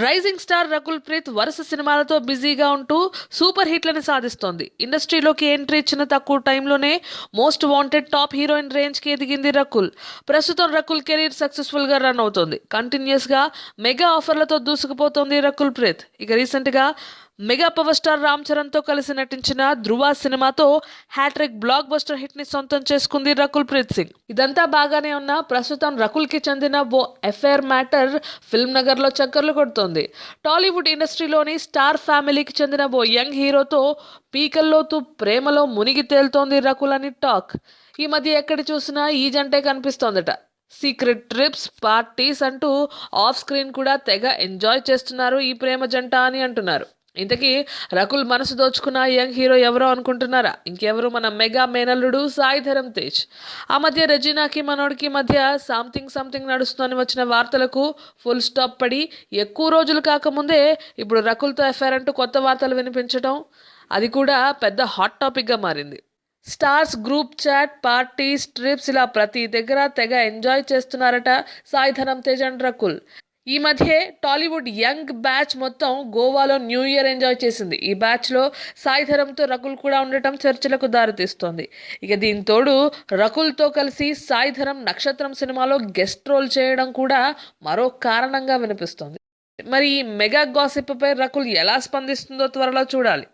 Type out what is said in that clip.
Rising star Rakul Preet వరుస సినిమాలతో బిజీగా ఉంటూ సూపర్ హిట్లను సాధిస్తోంది. ఇండస్ట్రీలోకి ఎంట్రీ ఇచ్చిన తక్కువ టైంలోనే మోస్ట్ వాంటెడ్ టాప్ హీరోయిన్ రేంజ్కి ఎదిగింది రకుల్. ప్రస్తుతం రకుల్ కెరీర్ సక్సెస్ఫుల్గా రన్ అవుతోంది. కంటిన్యూస్గా మెగా ఆఫర్లతో దూసుకుపోతోంది రకుల్ ప్రీత్. ఇక రీసెంట్గా మెగా పవర్ స్టార్ రామ్ చరణ్తో కలిసి నటించిన ధృవ సినిమాతో హ్యాట్రిక్ బ్లాక్ బస్టర్ హిట్ ని సొంతం చేసుకుంది రకుల్ ప్రీత్ సింగ్. ఇదంతా బాగానే ఉన్నా ప్రస్తుతం రకుల్ కి చెందిన ఓ ఎఫ్ఐఆర్ మ్యాటర్ ఫిల్మ్ నగర్ లో చక్కర్లు కొడుతోంది. టాలీవుడ్ ఇండస్ట్రీలోని స్టార్ ఫ్యామిలీకి చెందిన ఓ యంగ్ హీరోతో పీకల్లోతు ప్రేమలో మునిగి తేలుతోంది రకుల్ అని టాక్. ఈ మధ్య ఎక్కడ చూసినా ఈ జంటే కనిపిస్తోందట. సీక్రెట్ ట్రిప్స్, పార్టీస్ అంటూ ఆఫ్ స్క్రీన్ కూడా తెగ ఎంజాయ్ చేస్తున్నారు ఈ ప్రేమ జంట అని అంటున్నారు. ఇంతకీ రకుల్ మనసు దోచుకున్న యంగ్ హీరో ఎవరో అనుకుంటున్నారా? ఇంకెవరు, మన మెగా మేనల్లుడు సాయి ధరమ్ తేజ్. ఆ మధ్య రెజీనాకి మనోడికి మధ్య సంథింగ్ నడుస్తుందని వచ్చిన వార్తలకు ఫుల్ స్టాప్ పడి ఎక్కువ రోజులు కాకముందే ఇప్పుడు రకుల్తో ఎఫ్ఐఆర్ అంటూ కొత్త వార్తలు వినిపించడం, అది కూడా పెద్ద హాట్ టాపిక్గా మారింది. Stars group chat, parties, trips ఇలా ప్రతి దగ్గర తెగ ఎంజాయ్ చేస్తున్నారట సాయి ధరమ్ తేజ్ అండ్ రకుల్. ఈ మధ్య టాలీవుడ్ యంగ్ బ్యాచ్ మొత్తం గోవాలో న్యూ ఇయర్ ఎంజాయ్ చేసింది. ఈ బ్యాచ్లో సాయి ధరమ్తో రకుల్ కూడా ఉండటం చర్చలకు దారితీస్తోంది. ఇక దీంతోడు రకుల్తో కలిసి సాయి ధరమ్ నక్షత్రం సినిమాలో గెస్ట్ రోల్ చేయడం కూడా మరో కారణంగా వినిపిస్తోంది. మరి ఈ మెగా గాసిప్ పై రకుల్ ఎలా స్పందిస్తుందో త్వరలో చూడాలి.